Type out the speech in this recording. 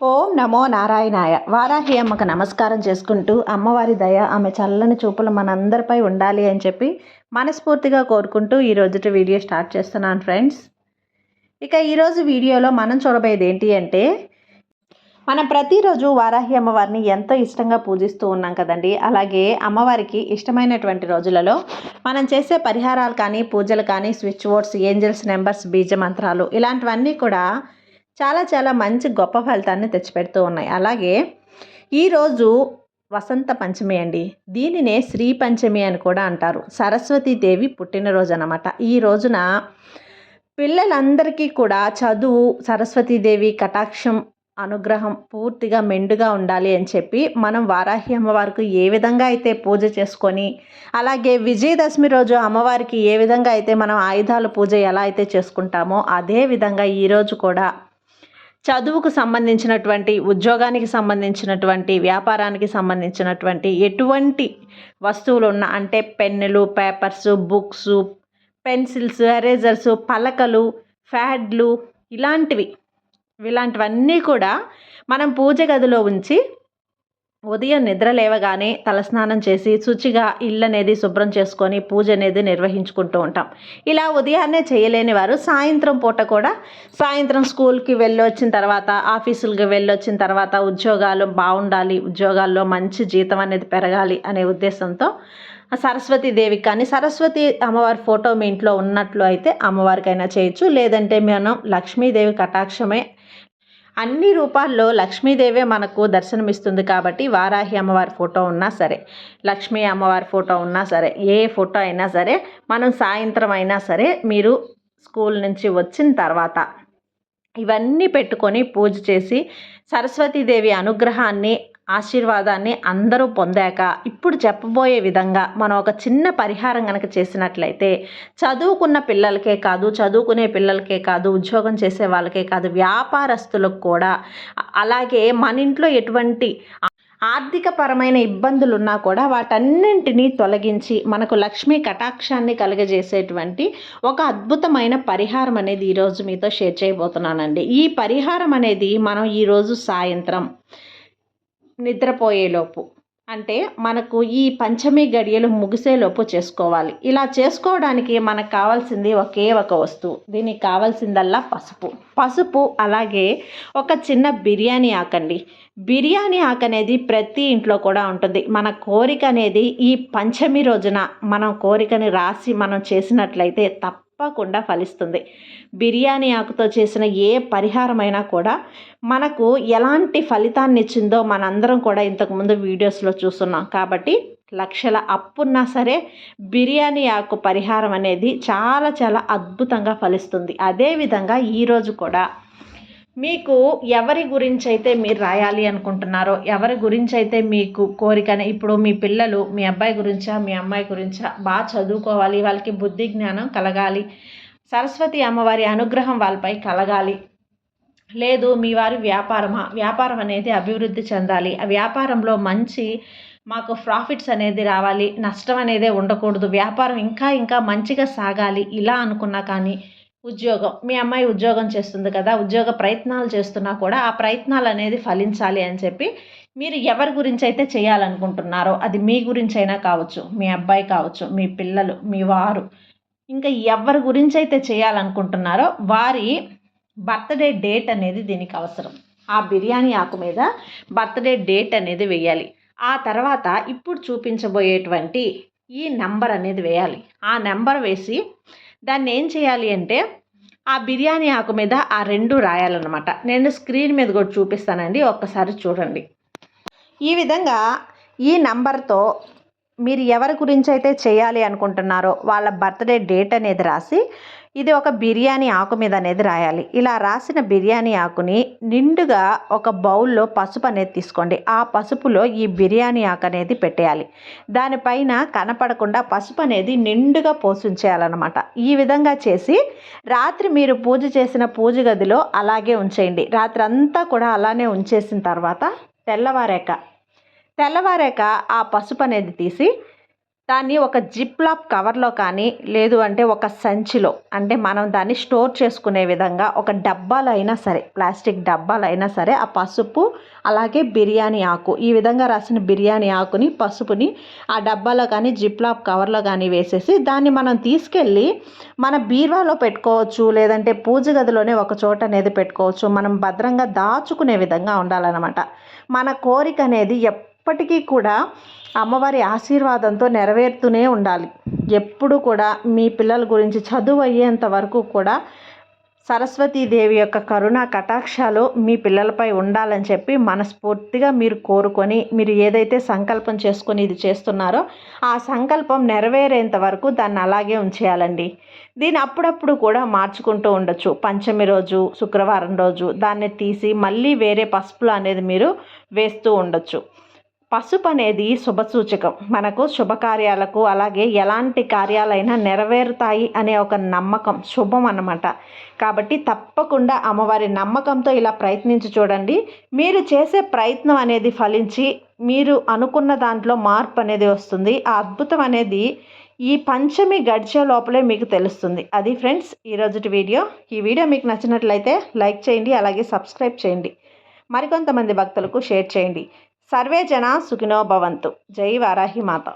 ఓం నమో నారాయణాయ. వారాహి అమ్మకు నమస్కారం చేసుకుంటూ అమ్మవారి దయ ఆమె చల్లని చూపులు మనందరిపై ఉండాలి అని చెప్పి మనస్ఫూర్తిగా కోరుకుంటూ ఈ రోజుటి వీడియో స్టార్ట్ చేస్తున్నాను ఫ్రెండ్స్. ఇక ఈరోజు వీడియోలో మనం చూడబోయేది ఏంటి అంటే, మనం ప్రతిరోజు వారాహి అమ్మవారిని ఎంతో ఇష్టంగా పూజిస్తూ ఉన్నాం కదండి. అలాగే అమ్మవారికి ఇష్టమైనటువంటి రోజులలో మనం చేసే పరిహారాలు కానీ, పూజలు కానీ, స్విచ్ బోర్డ్స్, ఏంజల్స్ నెంబర్స్, బీజ మంత్రాలు ఇలాంటివన్నీ కూడా చాలా చాలా మంచి గొప్ప ఫలితాన్ని తెచ్చిపెడుతూ ఉన్నాయి. అలాగే ఈరోజు వసంత పంచమి అండి. దీనినే శ్రీ పంచమి అని కూడా అంటారు. సరస్వతీదేవి పుట్టినరోజు అన్నమాట. ఈ రోజున పిల్లలందరికీ కూడా చదువు, సరస్వతీదేవి కటాక్షం, అనుగ్రహం పూర్తిగా మెండుగా ఉండాలి అని చెప్పి మనం వారాహి అమ్మవారికి ఏ విధంగా అయితే పూజ చేసుకొని, అలాగే విజయదశమి రోజు అమ్మవారికి ఏ విధంగా అయితే మనం ఆయుధాల పూజ ఎలా అయితే చేసుకుంటామో అదే విధంగా ఈరోజు కూడా చదువుకు సంబంధించినటువంటి, ఉద్యోగానికి సంబంధించినటువంటి, వ్యాపారానికి సంబంధించినటువంటి ఎటువంటి వస్తువులు ఉన్నా అంటే పెన్నులు, పేపర్సు, బుక్స్, పెన్సిల్స్, ఎరేజర్స్, పలకలు, ఫ్యాడ్లు ఇలాంటివన్నీ కూడా మనం పూజ గదిలో ఉంచి ఉదయం నిద్ర లేవగానే తలస్నానం చేసి శుచిగా ఇల్లు అనేది శుభ్రం చేసుకొని పూజ అనేది నిర్వహించుకుంటూ ఉంటాం. ఇలా ఉదయాన్నే చేయలేని వారు సాయంత్రం పూట కూడా, సాయంత్రం స్కూల్కి వెళ్ళొచ్చిన తర్వాత, ఆఫీసులకి వెళ్ళొచ్చిన తర్వాత ఉద్యోగాలు బాగుండాలి, ఉద్యోగాల్లో మంచి జీతం అనేది పెరగాలి అనే ఉద్దేశంతో సరస్వతీదేవికి కానీ, సరస్వతి అమ్మవారి ఫోటో మీ ఇంట్లో ఉన్నట్లు అయితే అమ్మవారికైనా చేయొచ్చు. లేదంటే మనం లక్ష్మీదేవి కటాక్షమే అన్ని రూపాల్లో లక్ష్మీదేవే మనకు దర్శనమిస్తుంది కాబట్టి వారాహి అమ్మవారి ఫోటో ఉన్నా సరే, లక్ష్మీ అమ్మవారి ఫోటో ఉన్నా సరే, ఏ ఫోటో అయినా సరే మనం సాయంత్రం అయినా సరే మీరు స్కూల్ నుంచి వచ్చిన తర్వాత ఇవన్నీ పెట్టుకొని పూజ చేసి సరస్వతీదేవి అనుగ్రహాన్ని, ఆశీర్వాదాన్ని అందరూ పొందాక ఇప్పుడు చెప్పబోయే విధంగా మనం ఒక చిన్న పరిహారం కనుక చేసినట్లయితే చదువుకున్న పిల్లలకే కాదు, చదువుకునే పిల్లలకే కాదు, ఉద్యోగం చేసే వాళ్ళకే కాదు, వ్యాపారస్తులకు కూడా, అలాగే మన ఇంట్లో ఎటువంటి ఆర్థికపరమైన ఇబ్బందులు ఉన్నా కూడా వాటన్నింటినీ తొలగించి మనకు లక్ష్మీ కటాక్షాన్ని కలుగజేసేటువంటి ఒక అద్భుతమైన పరిహారం అనేది ఈరోజు మీతో షేర్ చేయబోతున్నానండి. ఈ పరిహారం అనేది మనం ఈరోజు సాయంత్రం నిద్రపోయేలోపు, అంటే మనకు ఈ పంచమి గడియలు ముగిసేలోపు చేసుకోవాలి. ఇలా చేసుకోవడానికి మనకు కావాల్సింది ఒకే ఒక వస్తువు. దీనికి కావాల్సిందల్లా పసుపు, అలాగే ఒక చిన్న బిర్యానీ ఆకండి. బిర్యానీ ఆకు అనేది ప్రతి ఇంట్లో కూడా ఉంటుంది. మన కోరిక అనేది ఈ పంచమి రోజున మనం కోరికని రాసి మనం చేసినట్లయితే తప్పకుండా ఫలిస్తుంది. బిర్యానీ ఆకుతో చేసిన ఏ పరిహారమైనా కూడా మనకు ఎలాంటి ఫలితాన్ని ఇచ్చిందో మనందరం కూడా ఇంతకుముందు వీడియోస్లో చూస్తున్నాం. కాబట్టి లక్షల అప్పున్నా సరే బిర్యానీ ఆకు పరిహారం అనేది చాలా చాలా అద్భుతంగా ఫలిస్తుంది. అదేవిధంగా ఈరోజు కూడా మీకు ఎవరి గురించి అయితే మీరు రాయాలి అనుకుంటున్నారో, ఎవరి గురించి అయితే మీకు కోరికనే, ఇప్పుడు మీ పిల్లలు మీ అబ్బాయి గురించా, మీ అమ్మాయి గురించా, బాగా చదువుకోవాలి, వాళ్ళకి బుద్ధి జ్ఞానం కలగాలి, సరస్వతి అమ్మవారి అనుగ్రహం వాళ్ళపై కలగాలి, లేదు మీ వారి వ్యాపారం అనేది అభివృద్ధి చెందాలి, ఆ వ్యాపారంలో మంచి మాకు ప్రాఫిట్స్ అనేది రావాలి, నష్టం అనేది ఉండకూడదు, వ్యాపారం ఇంకా ఇంకా మంచిగా సాగాలి ఇలా అనుకున్నా కానీ, ఉద్యోగం, మీ అమ్మాయి ఉద్యోగం చేస్తుంది కదా, ఉద్యోగ ప్రయత్నాలు చేస్తున్నా కూడా ఆ ప్రయత్నాలు అనేది ఫలించాలి అని చెప్పి మీరు ఎవరి గురించి అయితే చేయాలనుకుంటున్నారో, అది మీ గురించి అయినా కావచ్చు, మీ అబ్బాయి కావచ్చు, మీ పిల్లలు, మీ వారు, ఇంకా ఎవరి గురించి అయితే చేయాలనుకుంటున్నారో వారి బర్త్డే డేట్ అనేది దీనికి అవసరం. ఆ బిర్యానీ ఆకు మీద బర్త్డే డేట్ అనేది వేయాలి. ఆ తర్వాత ఇప్పుడు చూపించబోయేటువంటి ఈ నెంబర్ అనేది వేయాలి. ఆ నెంబర్ వేసి దాన్ని ఏం చేయాలి అంటే ఆ బిర్యానీ ఆకు మీద ఆ రెండు రాయాలన్నమాట. నేను స్క్రీన్ మీద కూడా చూపిస్తానండి, ఒక్కసారి చూడండి. ఈ విధంగా ఈ నంబర్తో మీరు ఎవరి గురించి అయితే చేయాలి అనుకుంటున్నారో వాళ్ళ బర్త్డే డేట్ అనేది రాసి ఇది ఒక బిర్యానీ ఆకు మీద అనేది రాయాలి. ఇలా రాసిన బిర్యానీ ఆకుని నిండుగా ఒక బౌల్లో పసుపు అనేది తీసుకోండి. ఆ పసుపులో ఈ బిర్యానీ ఆకు అనేది పెట్టేయాలి. దానిపైన కనపడకుండా పసుపు అనేది నిండుగా పోసుంచేయాలన్నమాట. ఈ విధంగా చేసి రాత్రి మీరు పూజ చేసిన పూజ గదిలో అలాగే ఉంచేయండి. రాత్రి అంతా కూడా అలానే ఉంచేసిన తర్వాత తెల్లవారాక ఆ పసుపు అనేది తీసి దాన్ని ఒక జిప్లాప్ కవర్లో కానీ లేదు అంటే ఒక సంచిలో అంటే మనం దాన్ని స్టోర్ చేసుకునే విధంగా ఒక డబ్బాలో అయినా సరే ప్లాస్టిక్ డబ్బాలో అయినా సరే ఆ పసుపు అలాగే బిర్యానీ ఆకు ఈ విధంగా రాసిన బిర్యానీ ఆకుని పసుపుని ఆ డబ్బాలో కానీ జిప్లాప్ కవర్లో కానీ వేసేసి దాన్ని మనం తీసుకెళ్ళి మన బీరువాలో పెట్టుకోవచ్చు లేదంటే పూజ గదిలోనే ఒక చోట అనేది పెట్టుకోవచ్చు. మనం భద్రంగా దాచుకునే విధంగా ఉండాలన్నమాట. మన కోరిక అనేది ఎప్పటికీ కూడా అమ్మవారి ఆశీర్వాదంతో నెరవేరుతూనే ఉండాలి. ఎప్పుడు కూడా మీ పిల్లల గురించి చదువు అయ్యేంత వరకు కూడా సరస్వతీదేవి యొక్క కరుణా కటాక్షాలు మీ పిల్లలపై ఉండాలని చెప్పి మనస్ఫూర్తిగా మీరు కోరుకొని మీరు ఏదైతే సంకల్పం చేసుకొని ఇది చేస్తున్నారో ఆ సంకల్పం నెరవేరేంత వరకు దాన్ని అలాగే ఉంచేయాలండి. దీన్ని అప్పుడప్పుడు కూడా మార్చుకుంటూ ఉండొచ్చు. పంచమి రోజు శుక్రవారం రోజు దాన్ని తీసి మళ్ళీ వేరే పసుపులు అనేది మీరు వేస్తూ ఉండొచ్చు. పసుపు అనేది శుభసూచకం. మనకు శుభకార్యాలకు అలాగే ఎలాంటి కార్యాలైనా నెరవేరుతాయి అనే ఒక నమ్మకం శుభం అన్నమాట. కాబట్టి తప్పకుండా అమ్మవారి నమ్మకంతో ఇలా ప్రయత్నించి చూడండి. మీరు చేసే ప్రయత్నం అనేది ఫలించి మీరు అనుకున్న దాంట్లో మార్పు అనేది వస్తుంది. ఆ అద్భుతం అనేది ఈ పంచమి గడిచే లోపలే మీకు తెలుస్తుంది. అది ఫ్రెండ్స్ ఈరోజుటి వీడియో. ఈ వీడియో మీకు నచ్చినట్లయితే లైక్ చేయండి, అలాగే సబ్స్క్రైబ్ చేయండి, మరికొంతమంది భక్తులకు షేర్ చేయండి. సర్వే జన సుఖినో భవంతు. జై వారాహి మాత.